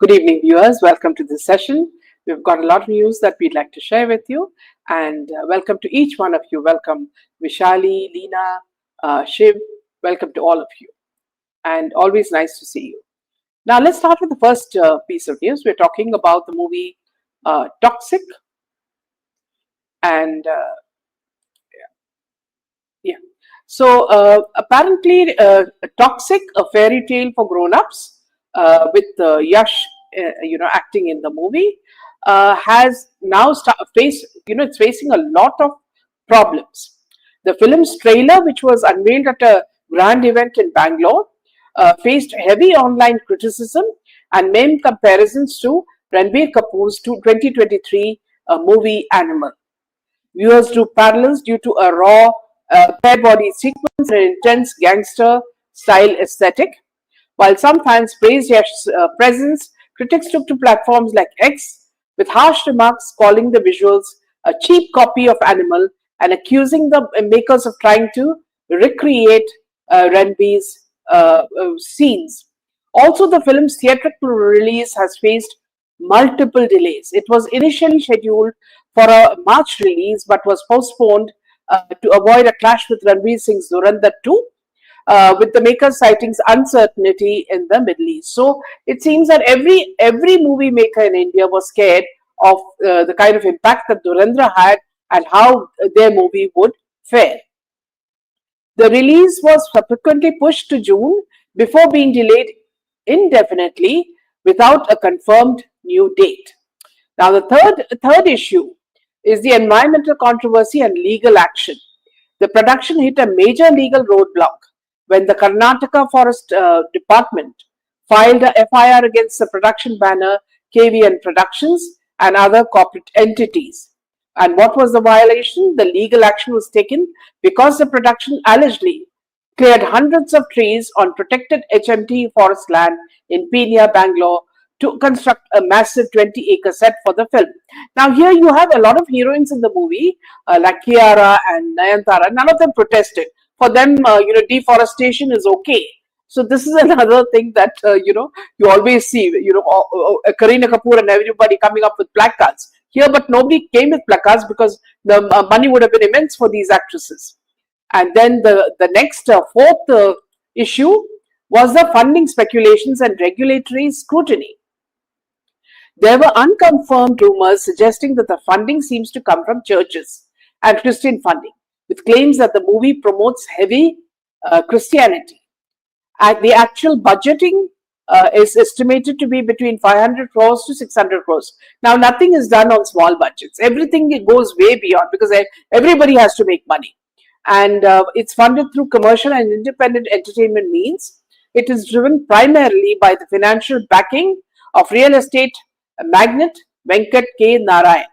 Good evening, viewers. Welcome to this session. We've got a lot of news that we'd like to share with you, and welcome to each one of you. Welcome, Vishali, Leena, Shiv. Welcome to all of you, and always nice to see you. Now, let's start with the first piece of news. We're talking about the movie Toxic, and yeah. So apparently, Toxic, a fairy tale for grown-ups, with Yash, acting in the movie, has now it's facing a lot of problems. The film's trailer, which was unveiled at a grand event in Bangalore, faced heavy online criticism and meme comparisons to Ranbir Kapoor's 2023 movie Animal. Viewers drew parallels due to a raw, bare body sequence and an intense gangster style aesthetic. While some fans praised Yash's presence, critics took to platforms like X with harsh remarks calling the visuals a cheap copy of Animal and accusing the makers of trying to recreate Ranbir's scenes. Also, the film's theatrical release has faced multiple delays. It was initially scheduled for a March release but was postponed to avoid a clash with Ranveer Singh's Dhurandhar 2, with the makers citing uncertainty in the Middle East. So it seems that every movie maker in India was scared of the kind of impact that Dhurandhar had and how their movie would fare. The release was subsequently pushed to June before being delayed indefinitely without a confirmed new date. Now, the third issue is the environmental controversy and legal action. The production hit a major legal roadblock when the Karnataka Forest Department filed a FIR against the production banner KVN Productions and other corporate entities. And what was the violation? The legal action was taken because the production allegedly cleared hundreds of trees on protected HMT forest land in Peenya, Bangalore, to construct a massive 20-acre set for the film. Now, here you have a lot of heroines in the movie, like Kiara and Nayanthara. None of them protested. For them, deforestation is okay. So this is another thing that, you always see, Kareena Kapoor and everybody coming up with placards. Here, but nobody came with placards because the money would have been immense for these actresses. And then the next fourth issue was the funding speculations and regulatory scrutiny. There were unconfirmed rumors suggesting that the funding seems to come from churches and Christian funding, with claims that the movie promotes heavy Christianity. And the actual budgeting is estimated to be between 500 crores to 600 crores. Now, nothing is done on small budgets. Everything goes way beyond because everybody has to make money. And it's funded through commercial and independent entertainment means. It is driven primarily by the financial backing of real estate magnate Venkat K. Narayan,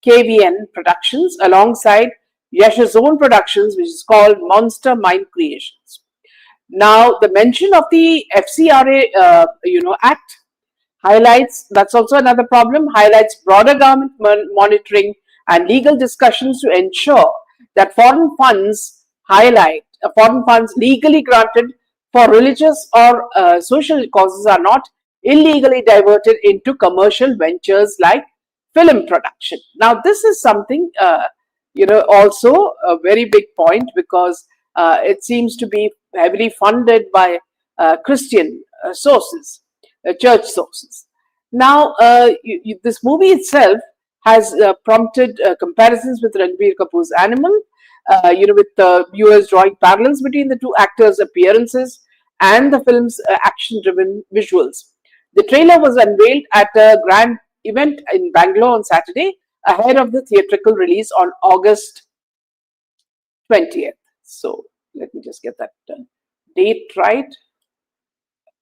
KVN Productions, alongside Yash's own productions, which is called Monster Mind Creations. Now, the mention of the FCRA, Act highlights, that's also another problem, highlights broader government monitoring and legal discussions to ensure that foreign funds legally granted for religious or social causes are not illegally diverted into commercial ventures like film production. Now, this is something, also a very big point because it seems to be heavily funded by Christian sources, church sources. Now, this movie itself has prompted comparisons with Ranbir Kapoor's Animal, with viewers drawing parallels between the two actors' appearances and the film's action-driven visuals. The trailer was unveiled at a grand event in Bangalore on Saturday, ahead of the theatrical release on August 20th. So let me just get that date right.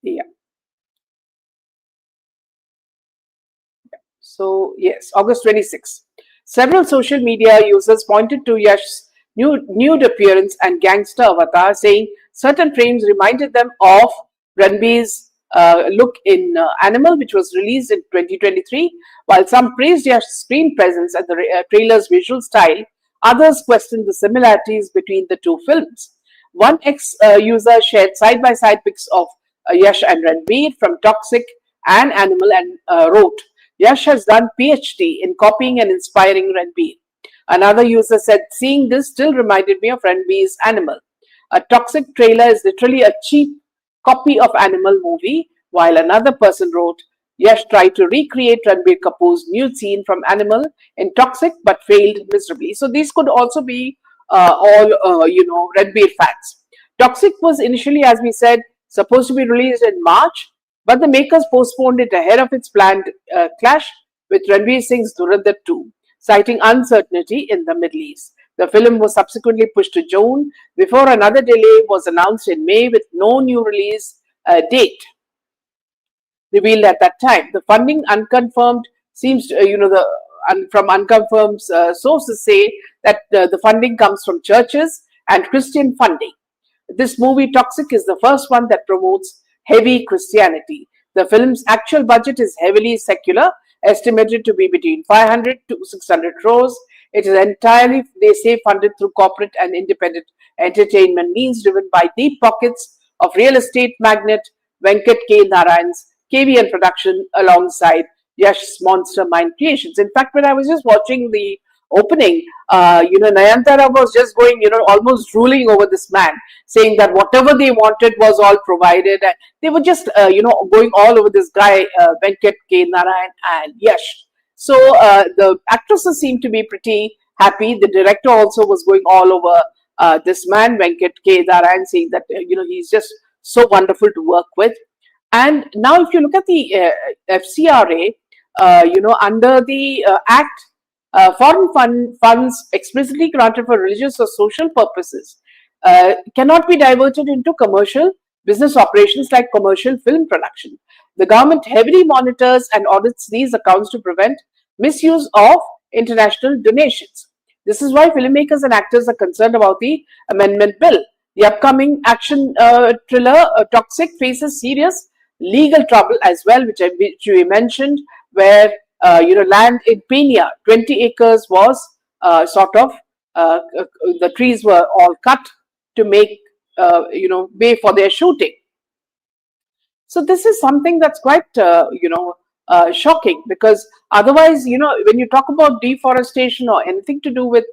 Yeah. So yes, August 26th. Several social media users pointed to Yash's nude appearance and gangster avatar, saying certain frames reminded them of Ranbir's look in Animal, which was released in 2023. While some praised Yash's screen presence and the trailer's visual style, others questioned the similarities between the two films. One ex-user shared side-by-side pics of Yash and Ranbir from Toxic and Animal and wrote, Yash has done PhD in copying and inspiring Ranbir. Another user said, seeing this still reminded me of Ranbir's Animal. A toxic trailer is literally a cheap copy of Animal movie, while another person wrote, Yash tried to recreate Ranbir Kapoor's nude scene from Animal in Toxic but failed miserably. So these could also be all Ranbir fans. Toxic was initially, as we said, supposed to be released in March, but the makers postponed it ahead of its planned clash with Ranveer Singh's Dhurandhar 2, citing uncertainty in the Middle East. The film was subsequently pushed to June before another delay was announced in May with no new release date revealed at that time. The funding unconfirmed seems, from unconfirmed sources say that the funding comes from churches and Christian funding. This movie, Toxic, is the first one that promotes heavy Christianity. The film's actual budget is heavily secular, estimated to be between 500 to 600 crores. It is entirely, they say, funded through corporate and independent entertainment means driven by deep pockets of real estate magnate Venkat K. Narayan's KVN production alongside Yash's Monster Mind Creations. In fact, when I was just watching the opening, Nayantara was just going, almost drooling over this man, saying that whatever they wanted was all provided. And they were just, going all over this guy, Venkat K. Narayan and Yash. So the actresses seemed to be pretty happy. The director also was going all over this man, Venkat K. Narayan, saying that, he's just so wonderful to work with. And now if you look at the FCRA, under the Act, foreign funds explicitly granted for religious or social purposes cannot be diverted into commercial business operations like commercial film production. The government heavily monitors and audits these accounts to prevent misuse of international donations. This is why filmmakers and actors are concerned about the amendment bill. The upcoming action thriller Toxic faces serious legal trouble as well, which we mentioned, where land in Pena, 20 acres was the trees were all cut to make, way for their shooting. So this is something that's quite, shocking, because otherwise, when you talk about deforestation or anything to do with,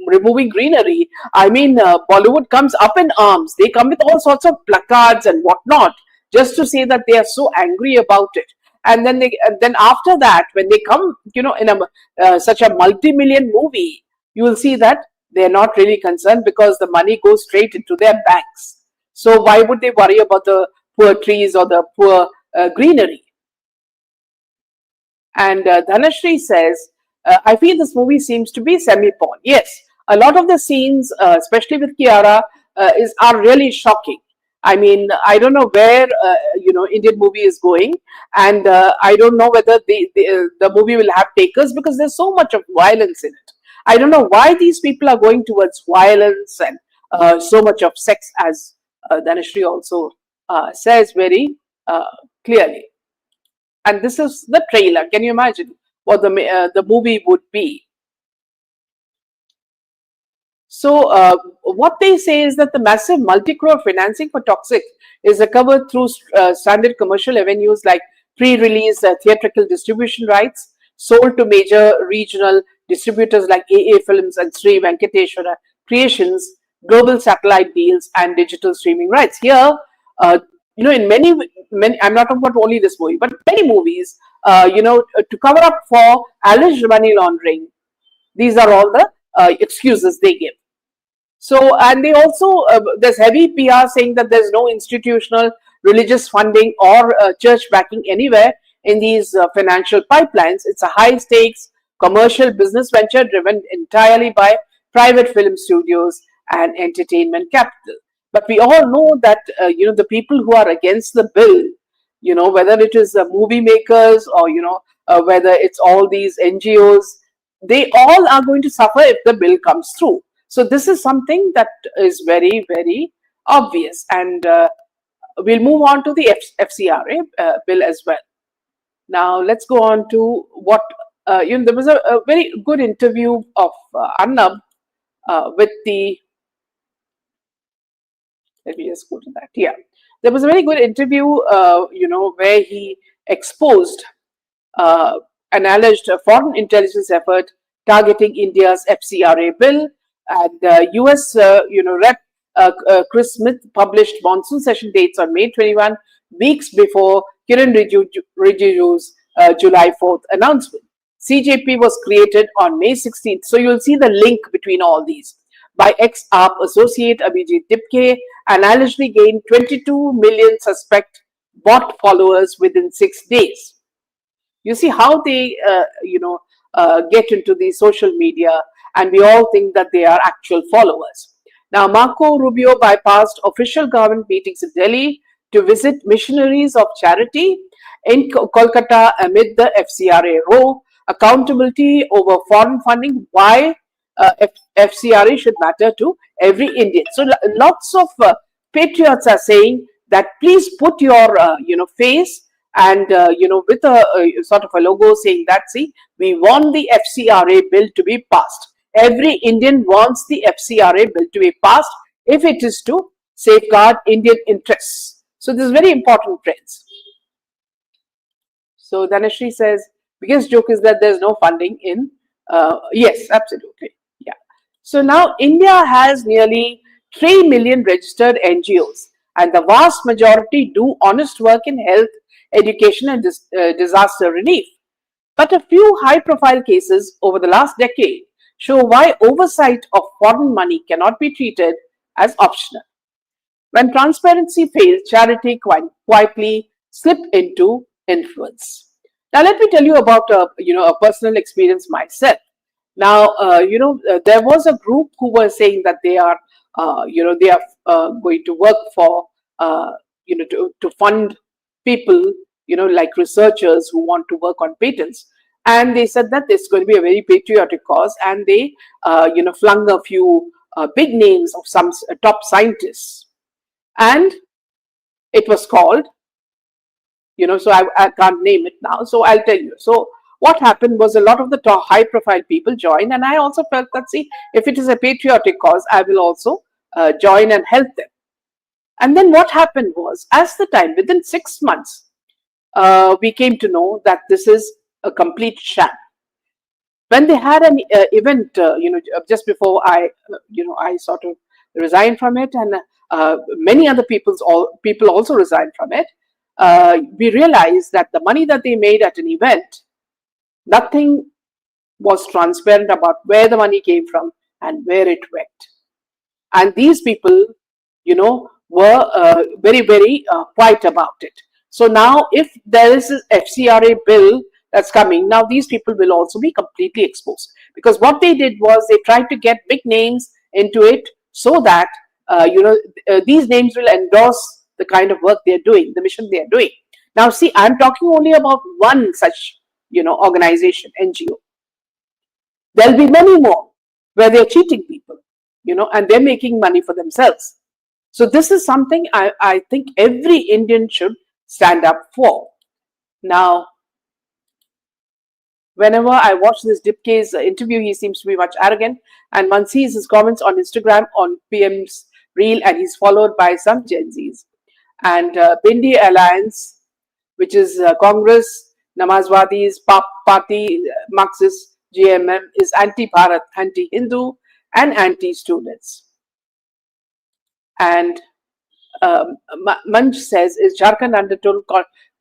removing greenery, I mean, Bollywood comes up in arms. They come with all sorts of placards and whatnot, just to say that they are so angry about it. And then after that, when they come, in such a multi-million movie, you will see that they're not really concerned because the money goes straight into their banks. So why would they worry about the poor trees or the poor greenery? And Dhanashri says, I feel this movie seems to be semi-porn. Yes, a lot of the scenes, especially with Kiara, are really shocking. I mean, I don't know where, Indian movie is going, and I don't know whether the movie will have takers, because there's so much of violence in it. I don't know why these people are going towards violence and so much of sex, as Dhanashri also says very clearly. And this is the trailer. Can you imagine what the movie would be? So what they say is that the massive multi-crore financing for Toxic is recovered through standard commercial avenues like pre-release theatrical distribution rights sold to major regional distributors like AA Films and Sri Venkateshwara Creations, global satellite deals, and digital streaming rights. Here, in many, I'm not talking about only this movie, but many movies, to cover up for alleged money laundering, these are all the excuses they give. So, and they also, there's heavy PR saying that there's no institutional religious funding or church backing anywhere in these financial pipelines. It's a high stakes commercial business venture driven entirely by private film studios and entertainment capital. But we all know that, the people who are against the bill, whether it is the movie makers or, whether it's all these NGOs, they all are going to suffer if the bill comes through. So this is something that is very, very obvious. And we'll move on to the FCRA bill as well. Now, let's go on to what, there was a very good interview of Arnab with the, let me just go to that. Yeah. There was a very good interview, where he exposed an alleged foreign intelligence effort targeting India's FCRA bill. And US, Rep. Chris Smith published monsoon session dates on May 21, weeks before Kiran Rijiju's July 4th announcement. CJP was created on May 16th. So you'll see the link between all these by ex-ARP associate Abhijit Dipke, and allegedly gained 22 million suspect bot followers within 6 days. You see how they, get into the social media, and we all think that they are actual followers. Now, Marco Rubio bypassed official government meetings in Delhi to visit missionaries of charity in Kolkata amid the FCRA row. Accountability over foreign funding, why FCRA should matter to every Indian. So lots of patriots are saying that please put your face and with a sort of a logo saying that, see, we want the FCRA bill to be passed. Every Indian wants the FCRA bill to be passed if it is to safeguard Indian interests. So this is very important, friends. So Dhanashri says, biggest joke is that there's no funding in, yes, absolutely. Yeah. So now India has nearly 3 million registered NGOs, and the vast majority do honest work in health, education and disaster relief. But a few high-profile cases over the last decade show why oversight of foreign money cannot be treated as optional. When transparency fails, charity quietly slip into influence. Now, let me tell you about a personal experience myself. Now, there was a group who were saying that they are, going to work for, to fund people, like researchers who want to work on patents. And they said that this is going to be a very patriotic cause, and they, flung a few big names of some top scientists. And it was called, so I can't name it now, so I'll tell you. So what happened was a lot of the top high profile people joined, and I also felt that, see, if it is a patriotic cause, I will also join and help them. And then what happened was, as the time, within 6 months, we came to know that this is a complete sham. When they had an event, just before I sort of resigned from it, and many other people also resigned from it, we realized that the money that they made at an event, nothing was transparent about where the money came from and where it went. And these people, were very, very quiet about it. So now, if there is an FCRA bill that's coming, now these people will also be completely exposed. Because what they did was they tried to get big names into it so that, these names will endorse the kind of work they're doing, the mission they're doing. Now, see, I'm talking only about one such, organization, NGO. There'll be many more where they're cheating people, and they're making money for themselves. So this is something I think every Indian should stand up for. Now, whenever I watch this Dipke's interview, he seems to be much arrogant, and one sees his comments on Instagram on PM's reel, and he's followed by some Gen Zs. And Bindi Alliance, which is Congress, Namazwadis, Party, Marxist, GMM, is anti-Bharat, anti-Hindu, and anti-students. And Manch says, is Jharkhand under total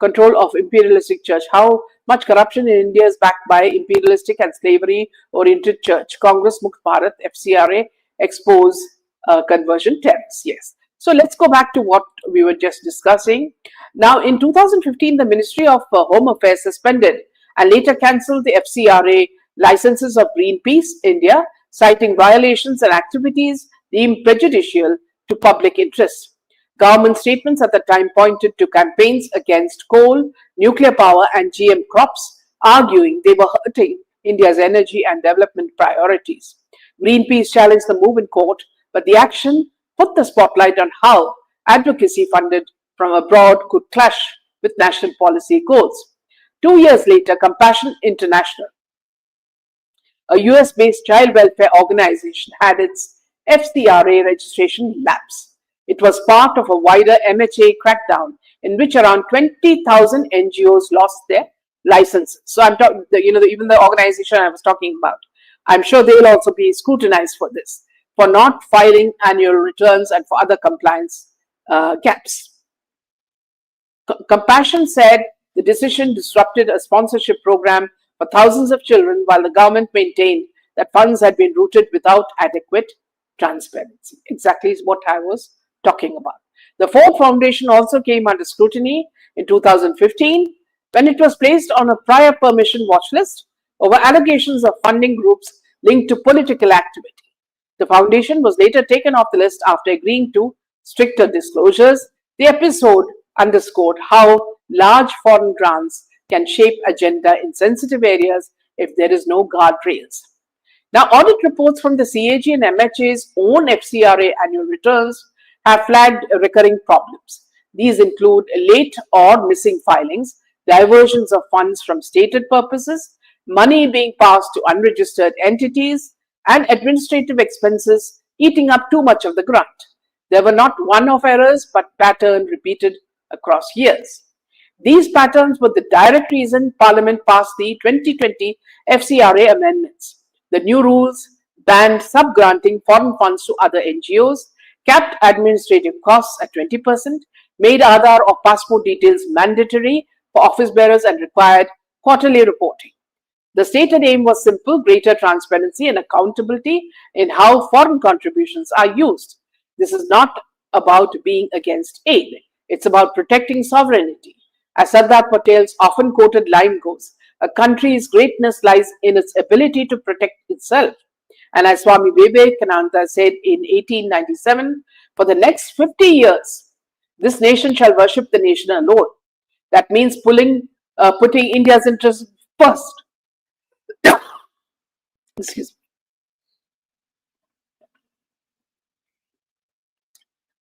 control of imperialistic church? How much corruption in India is backed by imperialistic and slavery-oriented church? Congress, Mukt Bharat, FCRA expose conversion terrorists. Yes. So let's go back to what we were just discussing. Now, in 2015, the Ministry of Home Affairs suspended and later cancelled the FCRA licenses of Greenpeace India, citing violations and activities deemed prejudicial to public interest. Government statements at the time pointed to campaigns against coal, nuclear power, and GM crops, arguing they were hurting India's energy and development priorities. Greenpeace challenged the move in court, but the action put the spotlight on how advocacy funded from abroad could clash with national policy goals. 2 years later, Compassion International, a US-based child welfare organization, had its FCRA registration lapse. It was part of a wider MHA crackdown in which around 20,000 NGOs lost their licenses. So I'm talking, even the organization I was talking about, I'm sure they will also be scrutinized for this, for not filing annual returns and for other compliance gaps. Compassion said the decision disrupted a sponsorship program for thousands of children, while the government maintained that funds had been routed without adequate transparency. Exactly what I was talking about. The Ford Foundation also came under scrutiny in 2015 when it was placed on a prior permission watch list over allegations of funding groups linked to political activity. The foundation was later taken off the list after agreeing to stricter disclosures. The episode underscored how large foreign grants can shape agenda in sensitive areas if there is no guardrails. Now, audit reports from the CAG and MHA's own FCRA annual returns have flagged recurring problems. These include late or missing filings, diversions of funds from stated purposes, money being passed to unregistered entities, and administrative expenses eating up too much of the grant. There were not one-off errors, but pattern repeated across years. These patterns were the direct reason Parliament passed the 2020 FCRA amendments. The new rules banned subgranting foreign funds to other NGOs, capped administrative costs at 20%, made Aadhaar or passport details mandatory for office bearers, and required quarterly reporting. The stated aim was simple: greater transparency and accountability in how foreign contributions are used. This is not about being against aid. It's about protecting sovereignty. As Sardar Patel's often quoted line goes, a country's greatness lies in its ability to protect itself. And as Swami Vivekananda said in 1897, for the next 50 years, this nation shall worship the nation alone. That means putting India's interests first. Excuse me.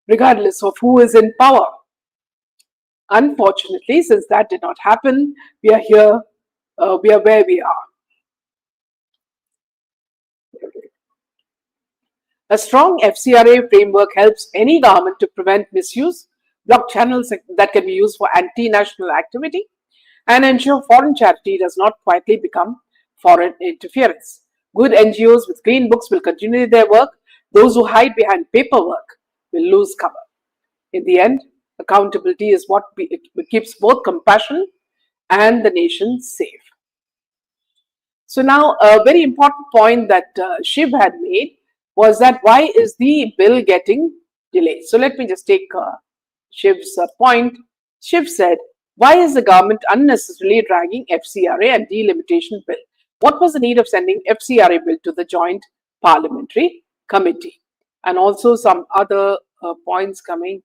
Regardless of who is in power. Unfortunately, since that did not happen, we are here, we are where we are. A strong FCRA framework helps any government to prevent misuse, block channels that can be used for anti-national activity, and ensure foreign charity does not quietly become foreign interference. Good NGOs with clean books will continue their work. Those who hide behind paperwork will lose cover. In the end, accountability is what keeps both compassion and the nation safe. So now a very important point that Shiv had made was that why is the bill getting delayed? So let me just take Shiv's point. Shiv said, why is the government unnecessarily dragging FCRA and delimitation bill? What was the need of sending FCRA bill to the Joint Parliamentary Committee? And also some other points coming.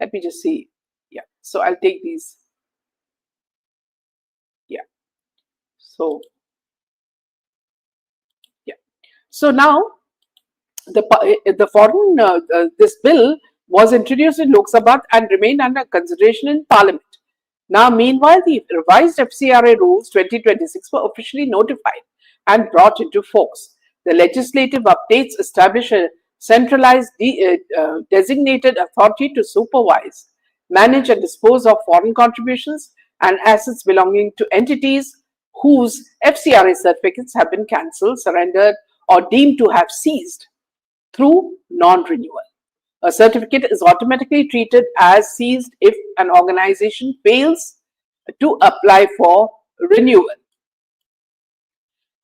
Let me just see. Yeah, so I'll take these. Yeah. So, yeah. So now, this bill was introduced in Lok Sabha and remained under consideration in Parliament. Now, meanwhile, the revised FCRA rules 2026 were officially notified and brought into force. The legislative updates establish a centralized designated authority to supervise, manage and dispose of foreign contributions and assets belonging to entities whose FCRA certificates have been cancelled, surrendered or deemed to have ceased through non-renewal. A certificate is automatically treated as seized if an organization fails to apply for renewal,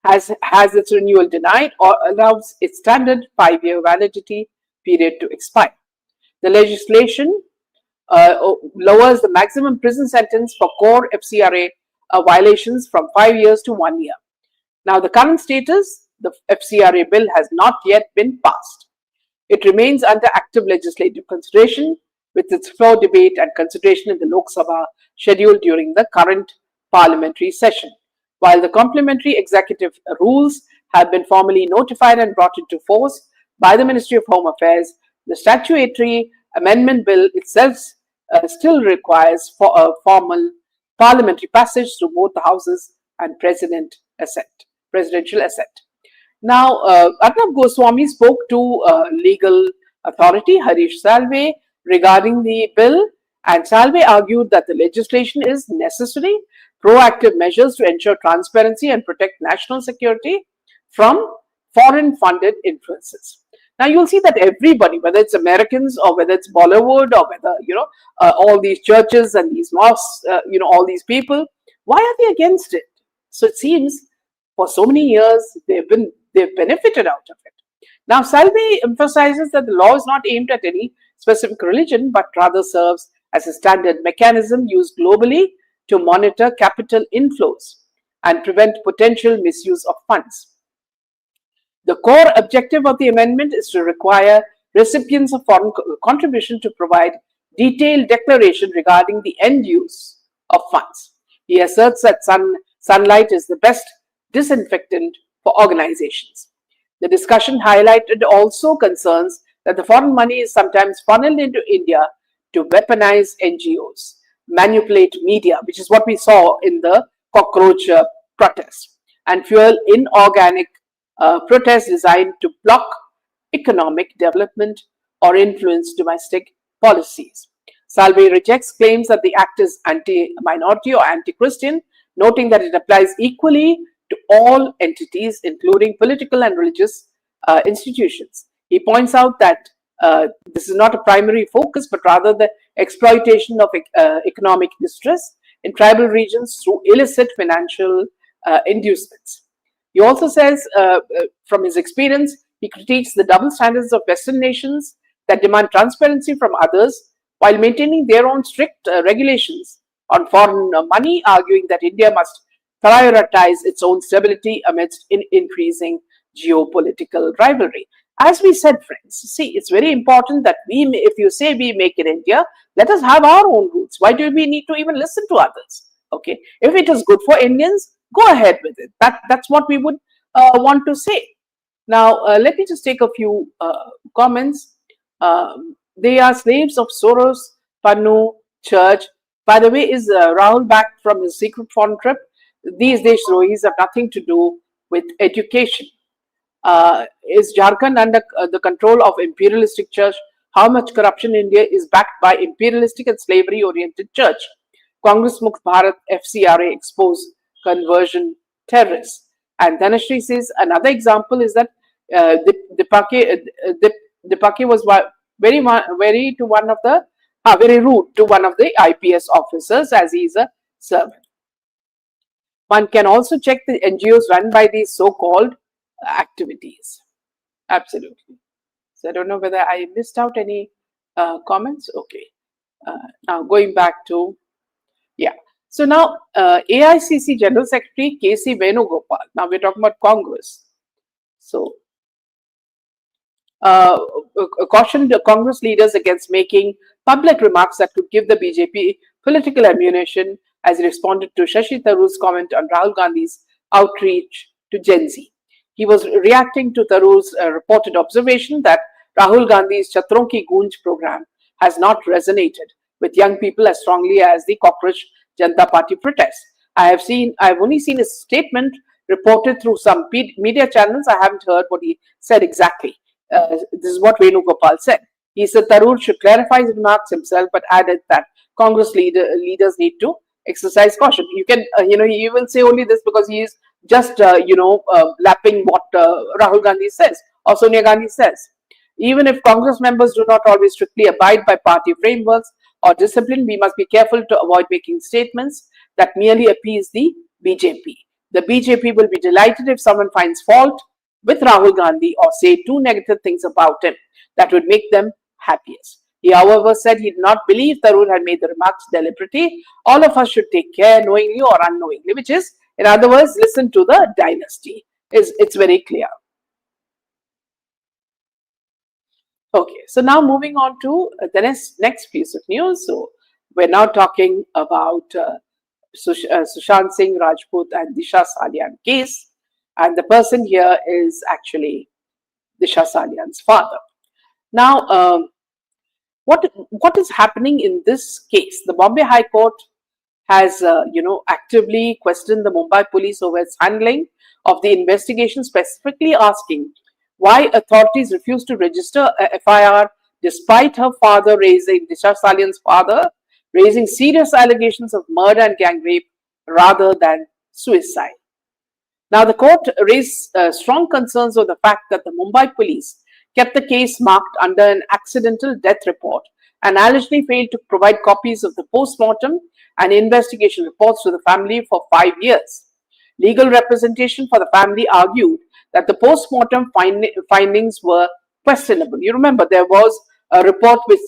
has its renewal denied, or allows its standard 5-year validity period to expire. The legislation lowers the maximum prison sentence for core FCRA violations from 5 years to 1 year. Now, the current status, the FCRA bill has not yet been passed. It remains under active legislative consideration, with its floor debate and consideration in the Lok Sabha scheduled during the current parliamentary session. While the complementary executive rules have been formally notified and brought into force by the Ministry of Home Affairs, the statutory amendment bill itself still requires for a formal parliamentary passage through both the houses and presidential assent. Now, Arnab Goswami spoke to legal authority, Harish Salve, regarding the bill, and Salve argued that the legislation is necessary, proactive measures to ensure transparency and protect national security from foreign funded influences. Now you'll see that everybody, whether it's Americans or whether it's Bollywood or whether all these churches and these mosques, all these people, why are they against it? So it seems for so many years they've benefited out of it. Now Salvi emphasizes that the law is not aimed at any specific religion, but rather serves as a standard mechanism used globally to monitor capital inflows and prevent potential misuse of funds. The core objective of the amendment is to require recipients of foreign contribution to provide detailed declaration regarding the end use of funds. He asserts that sunlight is the best disinfectant for organizations. The discussion highlighted also concerns that the foreign money is sometimes funneled into India to weaponize NGOs, manipulate media, which is what we saw in the cockroach protest, and fuel inorganic protests designed to block economic development or influence domestic policies. Salve rejects claims that the act is anti-minority or anti-Christian, noting that it applies equally to all entities, including political and religious institutions. He points out that this is not a primary focus, but rather the exploitation of economic distress in tribal regions through illicit financial inducements. He also says, from his experience, he critiques the double standards of Western nations that demand transparency from others while maintaining their own strict regulations on foreign money, arguing that India must prioritize its own stability amidst increasing geopolitical rivalry. As we said, friends, see, it's very important that if you say we make in India, let us have our own rules. Why do we need to even listen to others? Okay, if it is good for Indians, go ahead with it. That's what we would want to say. Now, let me just take a few comments. They are slaves of Soros, Pannu, Church. By the way, is Rahul back from his secret foreign trip? These Deshrohis have nothing to do with education. Is Jharkhand under the control of imperialistic church? How much corruption in India is backed by imperialistic and slavery-oriented church? Congress Mukt Bharat FCRA exposed conversion terrorists. And Dhanashree says another example is that Dipake was very rude to one of the IPS officers, as he is a servant. One can also check the NGOs run by these so-called activities. Absolutely. So I don't know whether I missed out any comments. Okay. Now going back to, yeah. So now AICC General Secretary K.C. Venugopal. Now we're talking about Congress. So cautioned the Congress leaders against making public remarks that could give the BJP political ammunition as he responded to Shashi Tharoor's comment on Rahul Gandhi's outreach to Gen Z. He was reacting to Tharoor's reported observation that Rahul Gandhi's Chatron Ki Goonj program has not resonated with young people as strongly as the Cockroach Janata Party protests. I've only seen a statement reported through some media channels. I haven't heard what he said exactly. This is what Venugopal said. He said Tharoor should clarify his remarks himself, but added that Congress leaders need to exercise caution. You can, he will say only this because he is just, lapping what Rahul Gandhi says or Sonia Gandhi says. Even if Congress members do not always strictly abide by party frameworks or discipline, we must be careful to avoid making statements that merely appease the BJP. The BJP will be delighted if someone finds fault with Rahul Gandhi or say two negative things about him that would make them happiest. He, however, said he did not believe Tharoor had made the remarks deliberately. All of us should take care, knowingly or unknowingly, which is, in other words, listen to the dynasty. It's very clear. Okay, so now moving on to the next piece of news. So we're now talking about Sushant Singh Rajput and Disha Salyan case. And the person here is actually Disha Salyan's father. Now, what is happening in this case? The Bombay High Court has, actively questioned the Mumbai police over its handling of the investigation, specifically asking why authorities refused to register a FIR despite her father Disha Salyan's father, raising serious allegations of murder and gang rape rather than suicide. Now, the court raised strong concerns over the fact that the Mumbai police kept the case marked under an accidental death report and allegedly failed to provide copies of the post-mortem and investigation reports to the family for 5 years. Legal representation for the family argued that the post-mortem findings were questionable. You remember there was a report which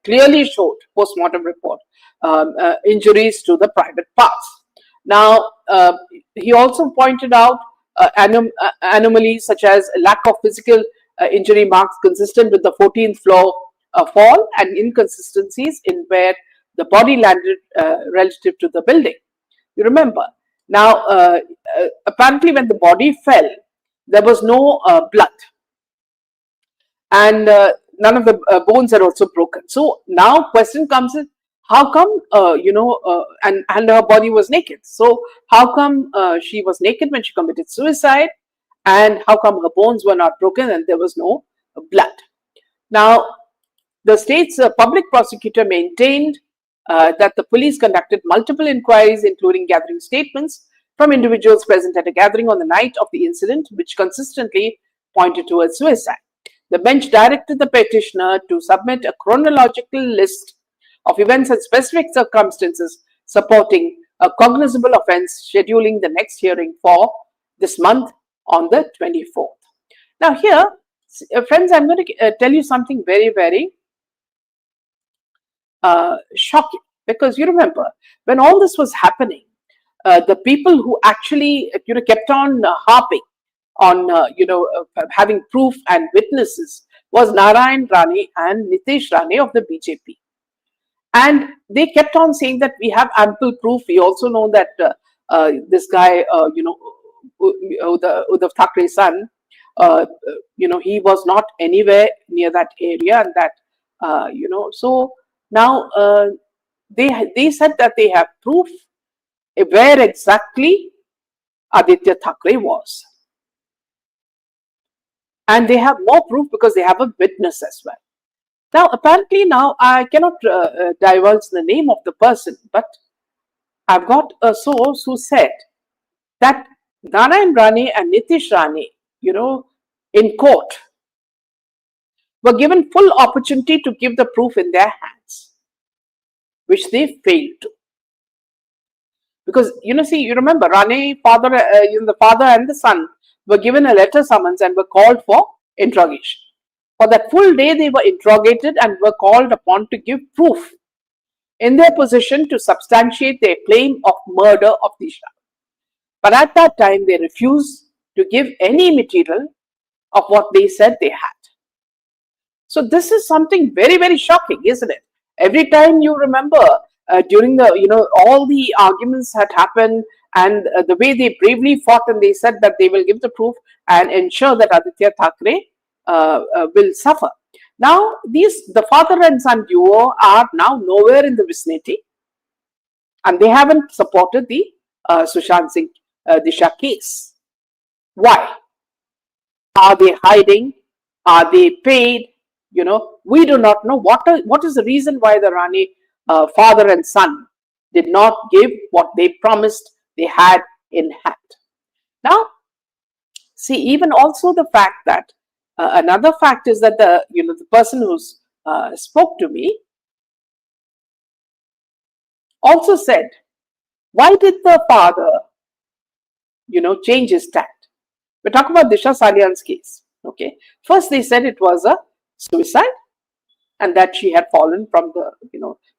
clearly showed, post-mortem report, injuries to the private parts. Now, he also pointed out anomalies such as lack of physical injury marks consistent with the 14th floor fall and inconsistencies in where the body landed relative to the building. You remember. Now, apparently when the body fell, there was no blood, and none of the bones are also broken. So now question comes in, how come, and her body was naked. So how come she was naked when she committed suicide, and how come her bones were not broken and there was no blood? Now, the state's public prosecutor maintained that the police conducted multiple inquiries, including gathering statements from individuals present at a gathering on the night of the incident, which consistently pointed towards suicide. The bench directed the petitioner to submit a chronological list of events and specific circumstances supporting a cognizable offense, scheduling the next hearing for this month on the 24th. Now here, friends, I'm going to tell you something very, very shocking, because you remember when all this was happening, the people who actually kept on harping on having proof and witnesses was Narayan Rane and Nitish Rane of the BJP. And they kept on saying that we have ample proof. We also know that this guy, Uddhav Thackeray's son, he was not anywhere near that area, and that, so now they said that they have proof where exactly Aditya Thackeray was. And they have more proof because they have a witness as well. Now, apparently now I cannot divulge the name of the person, but I've got a source who said that Narayan Rane and Nitish Rane, in court, were given full opportunity to give the proof in their hands, which they failed to. Because, you remember, Rane, the father and the son were given a letter summons and were called for interrogation. For that full day, they were interrogated and were called upon to give proof in their position to substantiate their claim of murder of Disha. But at that time, they refused to give any material of what they said they had. So this is something very, very shocking, isn't it? Every time you remember during the, all the arguments had happened, and the way they bravely fought, and they said that they will give the proof and ensure that Aditya Thackeray will suffer. Now, the father and son duo are now nowhere in the vicinity, and they haven't supported the Sushant Singh Disha case. Why? Are they hiding? Are they paid? We do not know what is the reason why the Rane father and son did not give what they promised they had in hand. Now, see, even also the fact that another fact is that the person who spoke to me also said, why did the father, change his stand? We're talking about Disha Salyan's case. Okay, first they said it was a suicide and that she had fallen from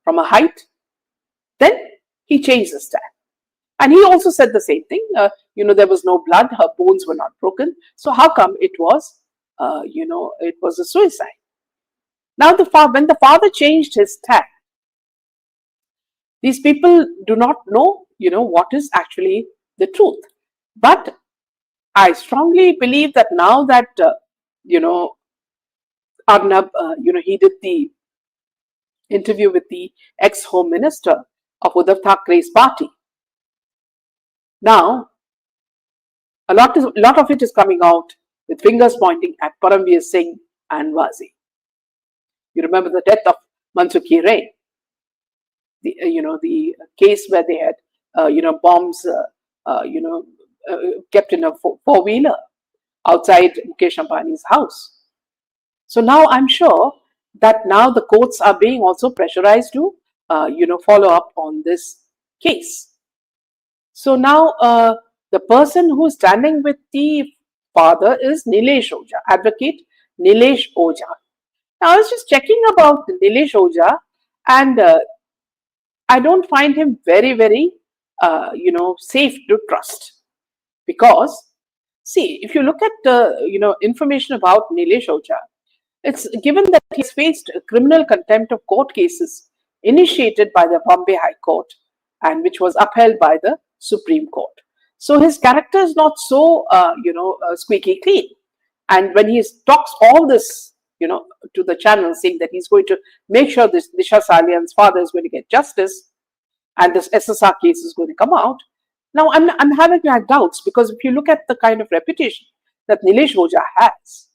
from a height. Then he changed his stand. And he also said the same thing. There was no blood, her bones were not broken. So how come it was, it was a suicide? Now, when the father changed his stand, these people do not know, what is actually the truth. But I strongly believe that now that, Arnab, he did the interview with the ex-Home Minister of Uddhav Thackeray's party. Now, a lot of it is coming out with fingers pointing at Paramveer Singh and Wazi. You remember the death of Mansuki Rain, the case where they had bombs kept in a four-wheeler outside Mukesh Ambani's house. So now I'm sure that now the courts are being also pressurized to follow up on this case. So now the person who's standing with the father is Nilesh Oja, advocate Nilesh Oja. Now I was just checking about Nilesh Oja, and I don't find him very, very, safe to trust, because see, if you look at information about Nilesh Oja, it's given that he's faced criminal contempt of court cases initiated by the Bombay High Court and which was upheld by the Supreme Court. So his character is not so, squeaky clean. And when he talks all this, to the channel, saying that he's going to make sure this Disha Salyan's father is going to get justice and this SSR case is going to come out. Now, I'm having my doubts, because if you look at the kind of reputation that Nilesh Oja has,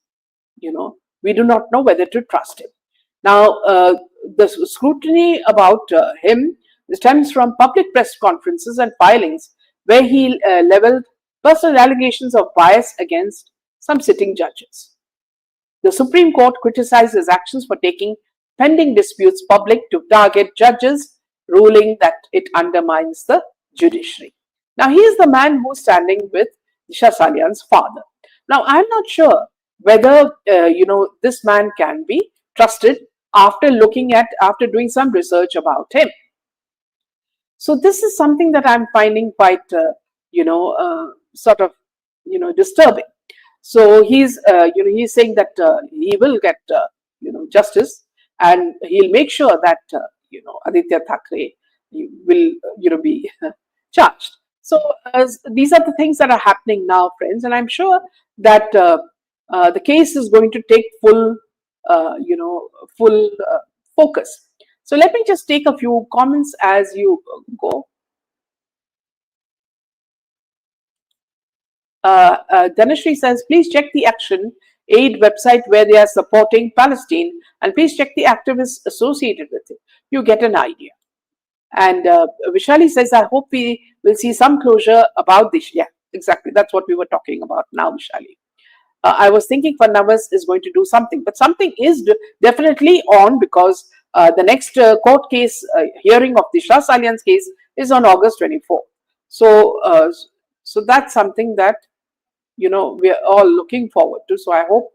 we do not know whether to trust him. Now, the scrutiny about him stems from public press conferences and filings where he leveled personal allegations of bias against some sitting judges. The Supreme Court criticized his actions for taking pending disputes public to target judges, ruling that it undermines the judiciary. Now, he is the man who's standing with Disha Salyan's father. Now, I'm not sure whether, this man can be trusted after doing some research about him. So this is something that I'm finding quite, disturbing. So he's saying that he will get, justice, and he'll make sure that, Aditya Thackeray will, be charged. So these are the things that are happening now, friends, and I'm sure that the case is going to take full focus. So let me just take a few comments as you go. Dhanashree says, please check the Action Aid website where they are supporting Palestine, and please check the activists associated with it. You get an idea. And Vishali says, I hope we will see some closure about this. Yeah, exactly. That's what we were talking about now, Vishali. I was thinking Fadnavis is going to do something, but something is definitely on, because the next court case hearing of the Disha Salyan's case is on August 24. So, so that's something that, we are all looking forward to. So I hope,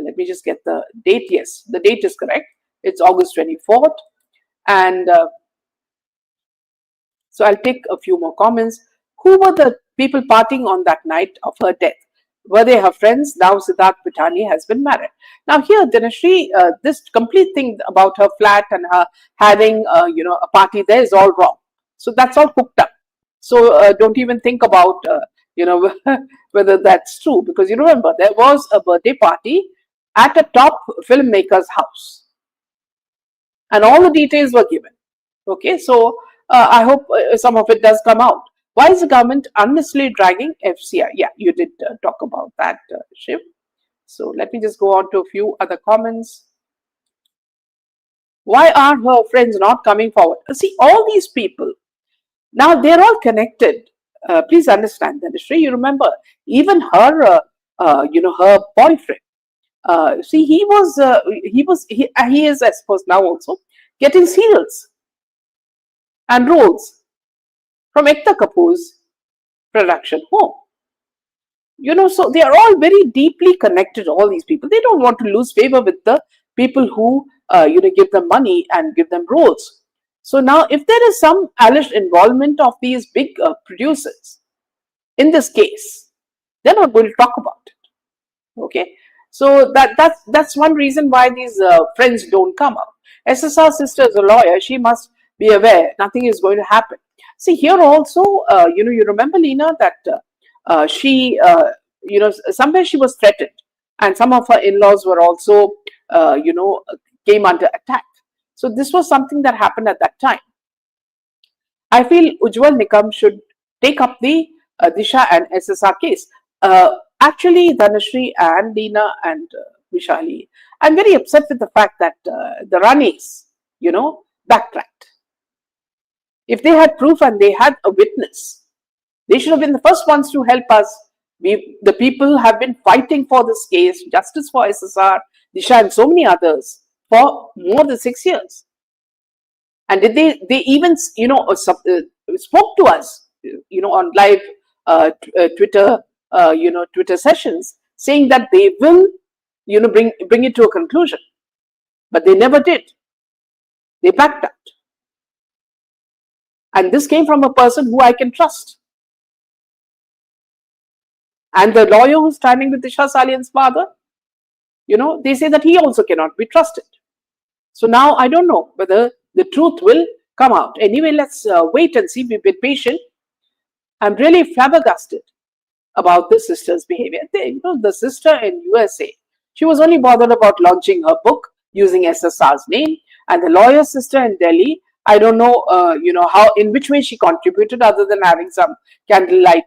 let me just get the date. Yes, the date is correct. It's August 24th. And so I'll take a few more comments. Who were the people partying on that night of her death? Were they her friends? Now Siddharth Pitani has been married. Now here, Dhanashree, this complete thing about her flat and her having, a party there is all wrong. So that's all cooked up. So don't even think about, whether that's true. Because you remember, there was a birthday party at a top filmmaker's house. And all the details were given. Okay, so I hope some of it does come out. Why is the government unnecessarily dragging FCRA? Yeah, you did talk about that, Shiv. So let me just go on to a few other comments. Why are her friends not coming forward? See, all these people, now they're all connected. Please understand that, Dhanashree. You remember, even her, her boyfriend. See, he is, I suppose, now also getting serials and roles from Ekta Kapoor's production home. So they are all very deeply connected, all these people. They don't want to lose favor with the people who, give them money and give them roles. So now, if there is some alleged involvement of these big producers in this case, they're not going to talk about it. Okay. So that's one reason why these friends don't come out. SSR sister is a lawyer. She must be aware nothing is going to happen. See, here also, you remember, Leena, that she, somewhere she was threatened, and some of her in-laws were also, came under attack. So this was something that happened at that time. I feel Ujjwal Nikam should take up the Disha and SSR case. I Actually, Dhanashri and Leena and Vishali, I'm very upset with the fact that the Ranis, backtracked. If they had proof and they had a witness, they should have been the first ones to help us. The people have been fighting for this case, justice for SSR, Disha, and so many others for more than 6 years. And did they even, spoke to us, on live Twitter, Twitter sessions, saying that they will, bring it to a conclusion. But they never did. They backed out. And this came from a person who I can trust. And the lawyer who's standing with Disha Salyan's father, they say that he also cannot be trusted. So now I don't know whether the truth will come out. Anyway, let's wait and see. We've been patient. I'm really flabbergasted about the sister's behavior. The sister in USA, she was only bothered about launching her book using SSR's name, and the lawyer sister in Delhi, I don't know, how, in which way she contributed other than having some candlelight,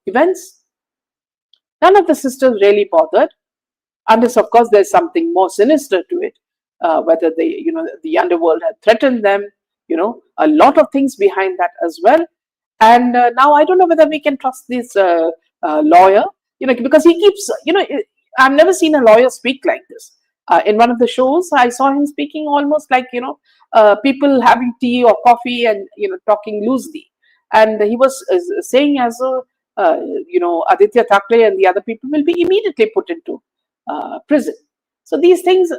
events. None of the sisters really bothered, unless, of course, there's something more sinister to it, whether the underworld had threatened them, a lot of things behind that as well. And now I don't know whether we can trust this lawyer, because he keeps, I've never seen a lawyer speak like this. In one of the shows, I saw him speaking almost like, people having tea or coffee and, talking loosely. And he was saying as though, Aditya Thackeray and the other people will be immediately put into prison. So these things,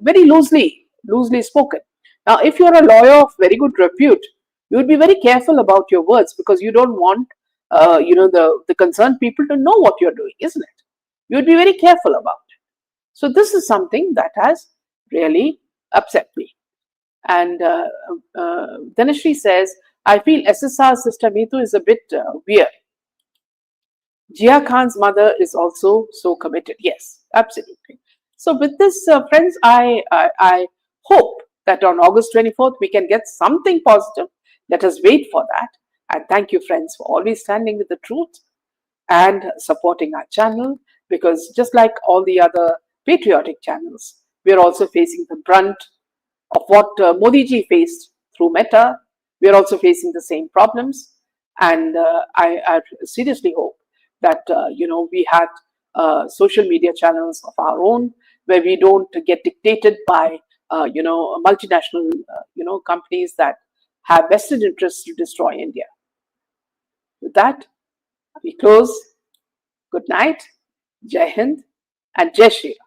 very loosely spoken. Now, if you're a lawyer of very good repute, you would be very careful about your words, because you don't want, the concerned people to know what you're doing, isn't it? You would be very careful about it. So this is something that has really upset me. And Dhanashri says, I feel SSR sister Meetu is a bit weird. Jia Khan's mother is also so committed. Yes, absolutely. So with this, friends, I hope that on August 24th, we can get something positive. Let us wait for that. And thank you, friends, for always standing with the truth and supporting our channel, because just like all the other patriotic channels, we are also facing the brunt of what Modi ji faced through Meta. We are also facing the same problems. And I seriously hope that, we had social media channels of our own, where we don't get dictated by, multinational, companies that have vested interests to destroy India. With that, we close. Good night, Jai Hind, and Jai Shri Ram.